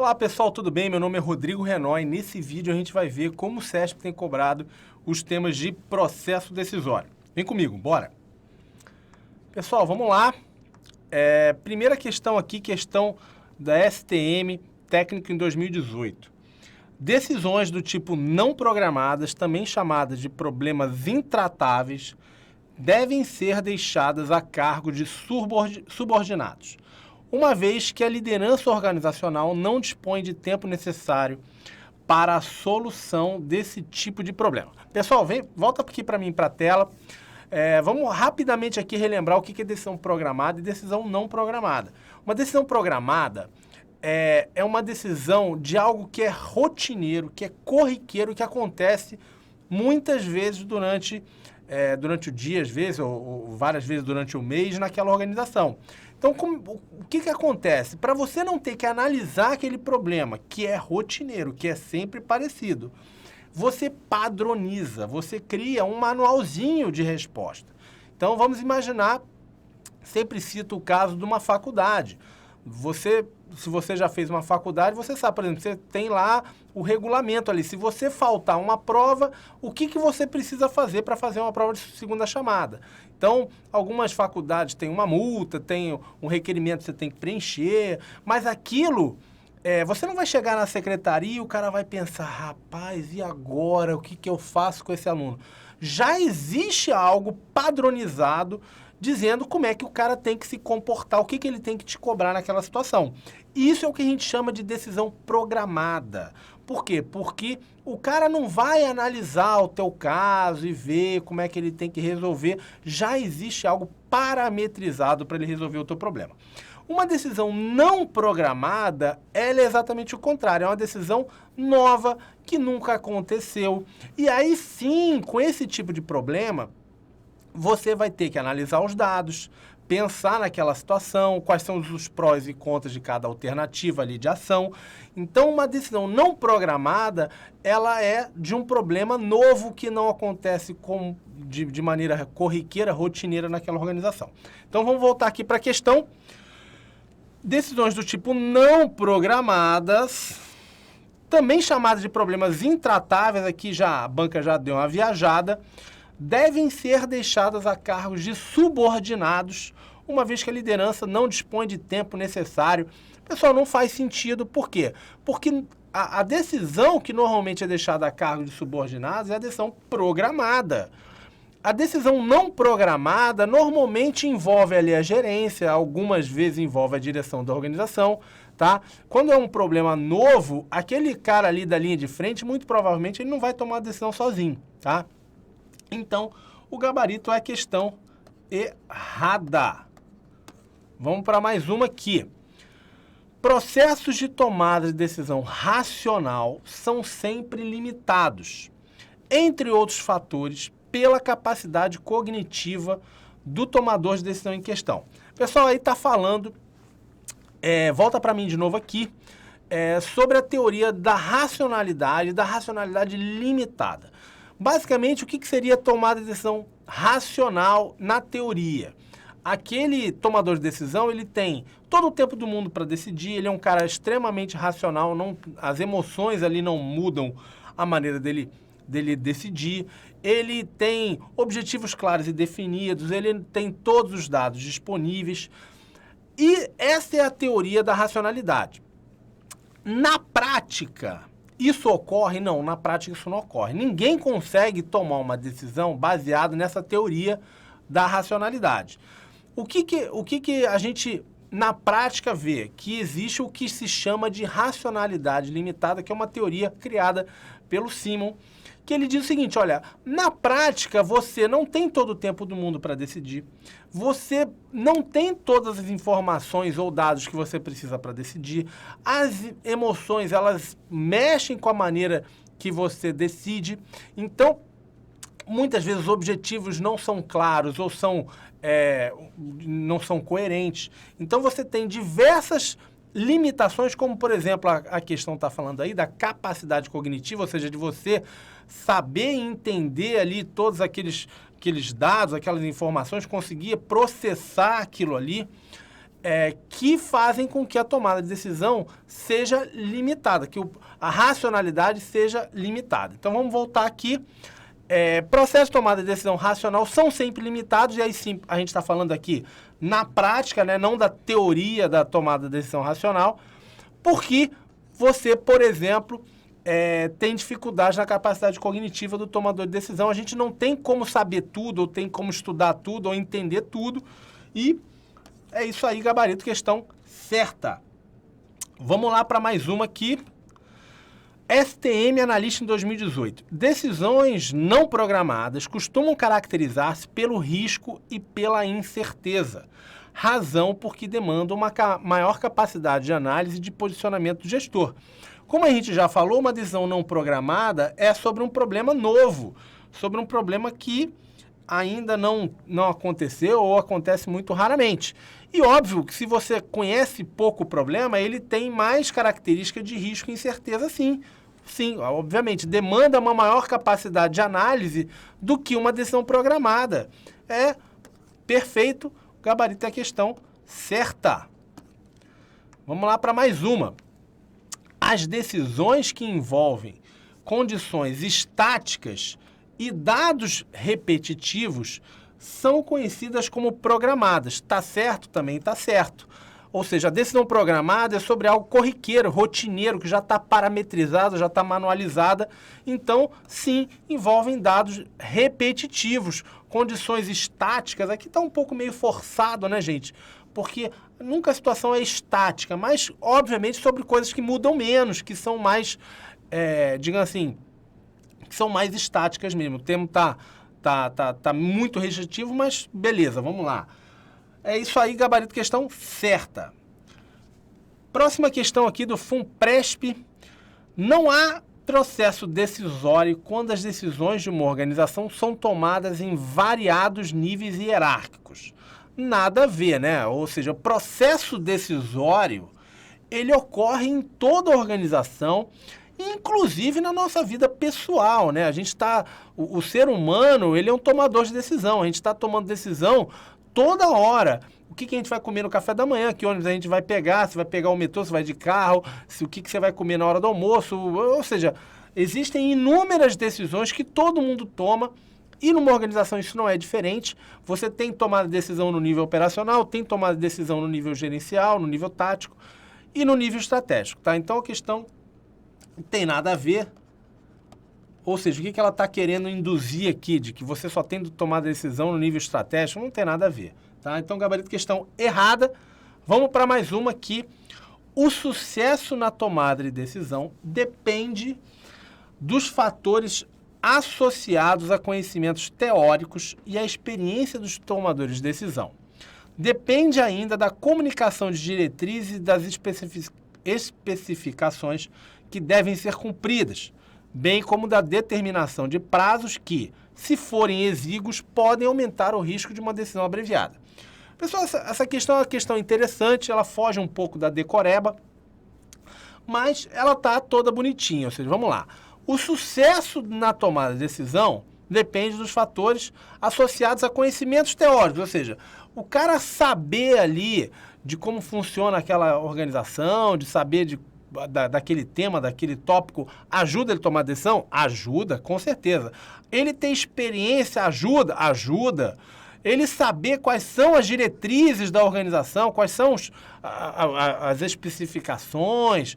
Olá pessoal, tudo bem? Meu nome é Rodrigo Renó e nesse vídeo a gente vai ver como o CESP tem cobrado os temas de processo decisório. Vem comigo, bora! Pessoal, vamos lá. Primeira questão aqui, questão da STM, técnico em 2018. Decisões do tipo não programadas, também chamadas de problemas intratáveis, devem ser deixadas a cargo de subordinados, uma vez que a liderança organizacional não dispõe de tempo necessário para a solução desse tipo de problema. Pessoal, volta aqui para mim, para a tela. Vamos rapidamente aqui relembrar o que é decisão programada e decisão não programada. Uma decisão programada é uma decisão de algo que é rotineiro, que é corriqueiro, que acontece muitas vezes durante o dia, às vezes, ou várias vezes durante o mês naquela organização. Então, o que acontece? Para você não ter que analisar aquele problema, que é rotineiro, que é sempre parecido, você padroniza, você cria um manualzinho de resposta. Então, vamos imaginar, sempre cito o caso de uma faculdade. Se você já fez uma faculdade, você sabe, por exemplo, você tem lá o regulamento ali. Se você faltar uma prova, o que você precisa fazer para fazer uma prova de segunda chamada? Então, algumas faculdades têm uma multa, tem um requerimento que você tem que preencher, mas aquilo, você não vai chegar na secretaria e o cara vai pensar, rapaz, e agora? O que eu faço com esse aluno? Já existe algo padronizado dizendo como é que o cara tem que se comportar, o que ele tem que te cobrar naquela situação. Isso é o que a gente chama de decisão programada. Por quê? Porque o cara não vai analisar o teu caso e ver como é que ele tem que resolver. Já existe algo parametrizado para ele resolver o teu problema. Uma decisão não programada, ela é exatamente o contrário. É uma decisão nova, que nunca aconteceu. E aí sim, com esse tipo de problema, você vai ter que analisar os dados, pensar naquela situação, quais são os prós e contras de cada alternativa ali de ação. Então, uma decisão não programada, ela é de um problema novo que não acontece de maneira corriqueira, rotineira naquela organização. Então, vamos voltar aqui para a questão. Decisões do tipo não programadas, também chamadas de problemas intratáveis, aqui a banca já deu uma viajada, devem ser deixadas a cargo de subordinados, uma vez que a liderança não dispõe de tempo necessário. Pessoal, não faz sentido. Por quê? Porque a decisão que normalmente é deixada a cargo de subordinados é a decisão programada. A decisão não programada normalmente envolve ali a gerência, algumas vezes envolve a direção da organização, tá? Quando é um problema novo, aquele cara ali da linha de frente, muito provavelmente ele não vai tomar a decisão sozinho, tá? Então, o gabarito é a questão errada. Vamos para mais uma aqui. Processos de tomada de decisão racional são sempre limitados, entre outros fatores, pela capacidade cognitiva do tomador de decisão em questão. Pessoal, aí está falando, volta para mim de novo aqui, sobre a teoria da racionalidade limitada. Basicamente, o que seria tomada de decisão racional na teoria? Aquele tomador de decisão, ele tem todo o tempo do mundo para decidir, ele é um cara extremamente racional, as emoções ali não mudam a maneira dele decidir, ele tem objetivos claros e definidos, ele tem todos os dados disponíveis, e essa é a teoria da racionalidade. Na prática, isso ocorre? Não, na prática isso não ocorre. Ninguém consegue tomar uma decisão baseada nessa teoria da racionalidade. O que a gente, na prática, vê? Que existe o que se chama de racionalidade limitada, que é uma teoria criada pelo Simon, que ele diz o seguinte, olha, na prática você não tem todo o tempo do mundo para decidir, você não tem todas as informações ou dados que você precisa para decidir, as emoções, elas mexem com a maneira que você decide, então, muitas vezes os objetivos não são claros ou não são coerentes, então você tem diversas limitações, como por exemplo a questão está falando aí da capacidade cognitiva, ou seja, de você saber e entender ali todos aqueles dados, aquelas informações, conseguir processar aquilo ali. que fazem com que a tomada de decisão seja limitada, que a racionalidade seja limitada. Então vamos voltar aqui. Processos de tomada de decisão racional são sempre limitados, e aí sim a gente está falando aqui na prática, né, não da teoria da tomada de decisão racional, porque você, por exemplo, tem dificuldade na capacidade cognitiva do tomador de decisão. A gente não tem como saber tudo, ou tem como estudar tudo, ou entender tudo, e é isso aí, gabarito, questão certa. Vamos lá para mais uma aqui. STM Analyst em 2018. Decisões não programadas costumam caracterizar-se pelo risco e pela incerteza, razão porque demandam uma maior capacidade de análise e de posicionamento do gestor. Como a gente já falou, uma decisão não programada é sobre um problema novo, sobre um problema que ainda não aconteceu ou acontece muito raramente. E óbvio que se você conhece pouco o problema, ele tem mais características de risco e incerteza, sim. Sim, obviamente, demanda uma maior capacidade de análise do que uma decisão programada. É perfeito, gabarito é a questão certa. Vamos lá para mais uma. As decisões que envolvem condições estáticas e dados repetitivos são conhecidas como programadas. Está certo? Também está certo. Ou seja, a decisão programada é sobre algo corriqueiro, rotineiro, que já está parametrizado, já está manualizada. Então, sim, envolvem dados repetitivos, condições estáticas. Aqui está um pouco meio forçado, né, gente? Porque nunca a situação é estática, mas, obviamente, sobre coisas que mudam menos, que são mais, digamos assim, que são mais estáticas mesmo. O termo tá muito restritivo, mas beleza, vamos lá. É isso aí, gabarito, questão certa. Próxima questão aqui do FUNPRESP. Não há processo decisório quando as decisões de uma organização são tomadas em variados níveis hierárquicos. Nada a ver, né? Ou seja, o processo decisório, ele ocorre em toda a organização, inclusive na nossa vida pessoal, né? A gente está... O ser humano, ele é um tomador de decisão. A gente está tomando decisão toda hora. O que a gente vai comer no café da manhã, que ônibus a gente vai pegar, se vai pegar o metrô, se vai de carro, o que você vai comer na hora do almoço. Ou seja, existem inúmeras decisões que todo mundo toma, e numa organização isso não é diferente. Você tem tomada de decisão no nível operacional, tem tomada de decisão no nível gerencial, no nível tático e no nível estratégico, tá? Então a questão não tem nada a ver. Ou seja, o que ela está querendo induzir aqui, de que você só tem de tomar decisão no nível estratégico, não tem nada a ver. Tá? Então, gabarito, questão errada. Vamos para mais uma aqui. O sucesso na tomada de decisão depende dos fatores associados a conhecimentos teóricos e à experiência dos tomadores de decisão. Depende ainda da comunicação de diretrizes e das especificações que devem ser cumpridas, bem como da determinação de prazos que, se forem exíguos, podem aumentar o risco de uma decisão abreviada. Pessoal, essa questão é uma questão interessante, ela foge um pouco da decoreba, mas ela está toda bonitinha. Ou seja, vamos lá. O sucesso na tomada de decisão depende dos fatores associados a conhecimentos teóricos, ou seja, o cara saber ali de como funciona aquela organização, de saber daquele tema, daquele tópico, ajuda ele a tomar decisão? Ajuda, com certeza. Ele ter experiência ajuda? Ajuda. Ele saber quais são as diretrizes da organização, quais são as especificações,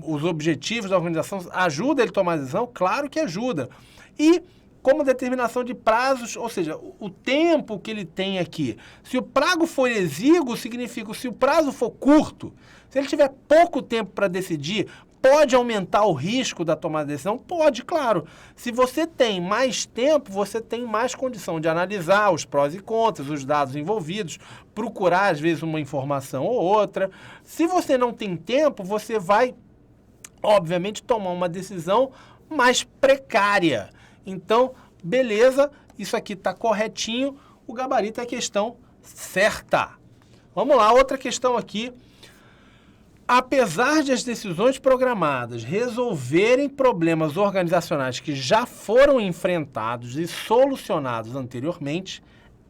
os objetivos da organização, ajuda ele a tomar decisão? Claro que ajuda. E como determinação de prazos, ou seja, o tempo que ele tem aqui. Se o prazo for exíguo, significa que se o prazo for curto, se ele tiver pouco tempo para decidir, pode aumentar o risco da tomada de decisão? Pode, claro. Se você tem mais tempo, você tem mais condição de analisar os prós e contras, os dados envolvidos, procurar, às vezes, uma informação ou outra. Se você não tem tempo, você vai, obviamente, tomar uma decisão mais precária. Então, beleza, isso aqui está corretinho, o gabarito é a questão certa. Vamos lá, outra questão aqui. Apesar de as decisões programadas resolverem problemas organizacionais que já foram enfrentados e solucionados anteriormente,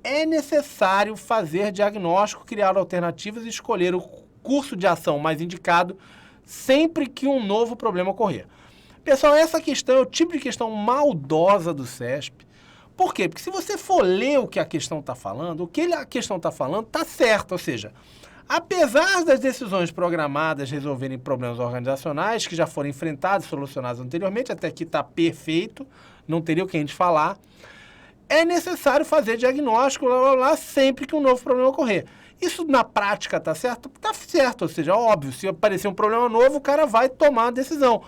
é necessário fazer diagnóstico, criar alternativas e escolher o curso de ação mais indicado sempre que um novo problema ocorrer. Pessoal, essa questão é o tipo de questão maldosa do CESP. Por quê? Porque se você for ler o que a questão está falando, o que a questão está falando está certo, ou seja, apesar das decisões programadas resolverem problemas organizacionais que já foram enfrentados e solucionados anteriormente, até aqui está perfeito, não teria o que a gente falar, é necessário fazer diagnóstico sempre que um novo problema ocorrer. Isso na prática está certo? Está certo, ou seja, óbvio, se aparecer um problema novo, o cara vai tomar a decisão.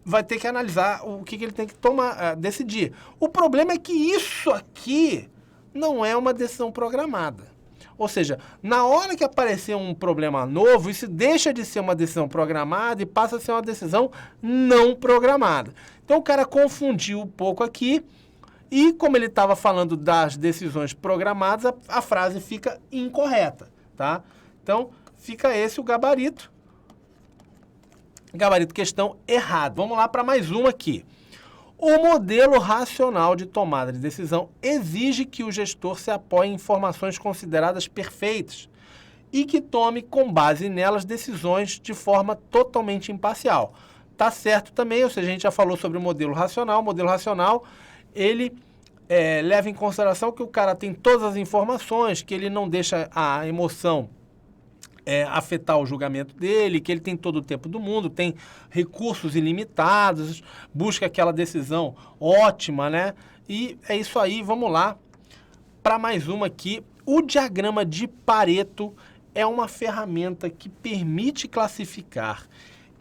Vai ter que analisar o que ele tem que tomar, decidir. O problema é que isso aqui não é uma decisão programada. Ou seja, na hora que aparecer um problema novo, isso deixa de ser uma decisão programada e passa a ser uma decisão não programada. Então o cara confundiu um pouco aqui e, como ele estava falando das decisões programadas, a frase fica incorreta, tá? Então fica esse o gabarito. Gabarito questão errado. Vamos lá para mais uma aqui. O modelo racional de tomada de decisão exige que o gestor se apoie em informações consideradas perfeitas e que tome com base nelas decisões de forma totalmente imparcial. Tá certo também, ou seja, a gente já falou sobre o modelo racional. O modelo racional, ele leva em consideração que o cara tem todas as informações, que ele não deixa a emoção afetar o julgamento dele, que ele tem todo o tempo do mundo, tem recursos ilimitados, busca aquela decisão ótima, né? E é isso aí, vamos lá para mais uma aqui. O diagrama de Pareto é uma ferramenta que permite classificar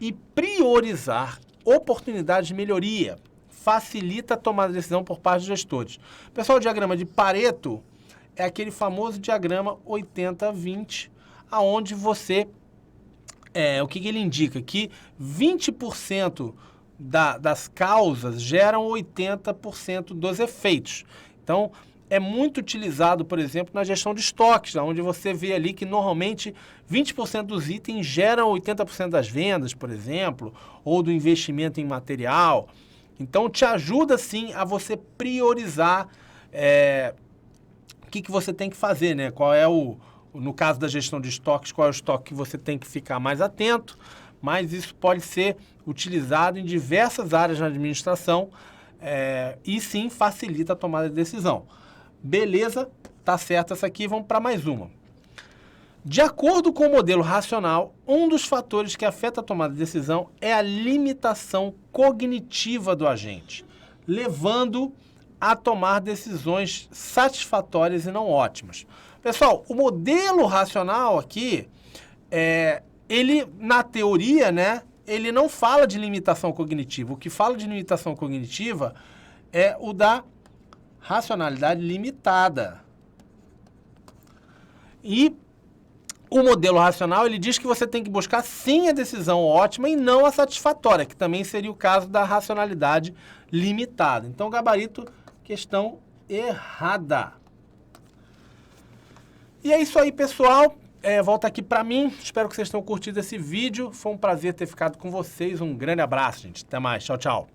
e priorizar oportunidades de melhoria, facilita a tomada de decisão por parte dos gestores. Pessoal, o diagrama de Pareto é aquele famoso diagrama 80-20, aonde você, o que ele indica? Que 20% das causas geram 80% dos efeitos. Então, é muito utilizado, por exemplo, na gestão de estoques, onde você vê ali que normalmente 20% dos itens geram 80% das vendas, por exemplo, ou do investimento em material. Então, te ajuda, sim, a você priorizar o que você tem que fazer, né? Qual é no caso da gestão de estoques, qual é o estoque que você tem que ficar mais atento, mas isso pode ser utilizado em diversas áreas na administração e sim facilita a tomada de decisão. Beleza, tá certo essa aqui, vamos para mais uma. De acordo com o modelo racional, um dos fatores que afeta a tomada de decisão é a limitação cognitiva do agente, levando a tomar decisões satisfatórias e não ótimas. Pessoal, o modelo racional aqui, ele, na teoria, né, ele não fala de limitação cognitiva. O que fala de limitação cognitiva é o da racionalidade limitada. E o modelo racional, ele diz que você tem que buscar sim a decisão ótima e não a satisfatória, que também seria o caso da racionalidade limitada. Então, gabarito, questão errada. E é isso aí, pessoal. Volta aqui para mim. Espero que vocês tenham curtido esse vídeo. Foi um prazer ter ficado com vocês. Um grande abraço, gente. Até mais. Tchau, tchau.